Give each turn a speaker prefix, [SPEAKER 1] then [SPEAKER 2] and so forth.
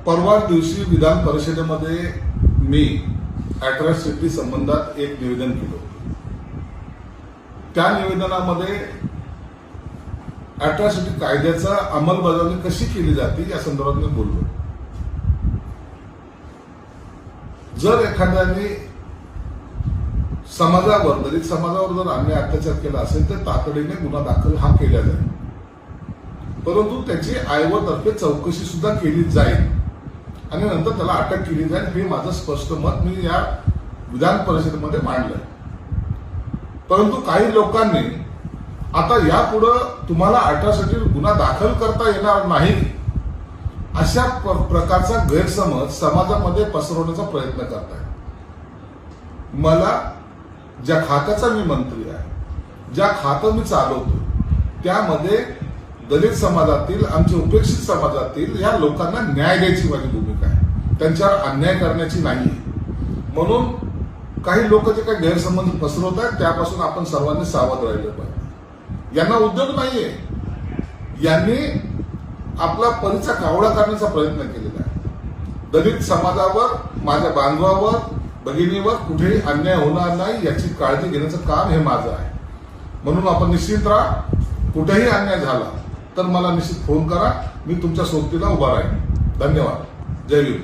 [SPEAKER 1] परवा दिवशी विधान परिषदेमध्ये मी अॅट्रॉसिटी संबंधात एक निवेदन केलं होतं. त्या निवेदनामध्ये अॅट्रॉसिटी कायद्याचा अंमलबजावणी कशी केली जाते या संदर्भात मी बोललो. जर एखाद्याने समाजावर, दलित समाजावर जर अन्याय अत्याचार केला असेल तर तातडीने गुन्हा दाखल हा केला जाईल, परंतु त्याची आयोगातर्फे चौकशी सुद्धा केली जाईल आणि नंतर त्याला अटक केली जाईल. हे माझं स्पष्ट मत मी या विधान परिषदेमध्ये मांडलंय. परंतु काही लोकांनी आता यापुढे तुम्हाला अॅट्रॉसिटी गुन्हा दाखल करता येणार नाही अशा प्रकारचा गैरसमज समाजामध्ये पसरवण्याचा प्रयत्न करताय. मला ज्या खात्याचा मी मंत्री आहे, ज्या खातं मी चालवतो, त्यामध्ये दलित समाजातील, आमच्या उपेक्षित समाजातील या लोकांना न्याय द्यायची माझी भूमिका आहे, त्यांच्यावर अन्याय करण्याची नाही. म्हणून काही लोक जे काही गैरसमज पसरवत आहेत त्यापासून आपण सर्वांनी सावध राहिलं पाहिजे. यांना उद्योग नाहीये, यांनी आपला परीचा कावळा करण्याचा प्रयत्न केलेला आहे. दलित समाजावर, माझ्या बांधवावर, भगिनीवर कुठेही अन्याय होणार नाही याची काळजी घेण्याचं काम हे माझं आहे. म्हणून आपण निश्चित राहा. कुठेही अन्याय झाला तर मला निश्चित फोन करा, मी तुमच्या सोबतीला उभा राहीन. धन्यवाद. जय भीम.